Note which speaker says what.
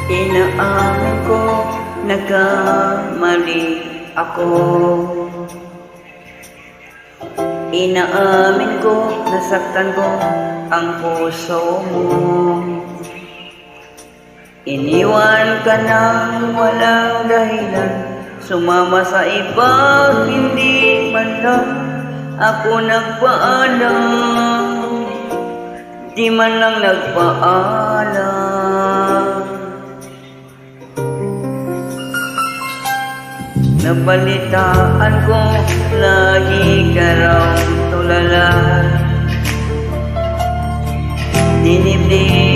Speaker 1: Inaamin ko, nagkamali ako. Inaamin ko, nasaktan ko ang puso mo. Iniwan ka nang walang dahilan, sumama sa iba, hindi man lang ako nagpaalam. Di man lang nagpaalam. Nabalitaan ko, lagi ka raw tulala. Dinibdib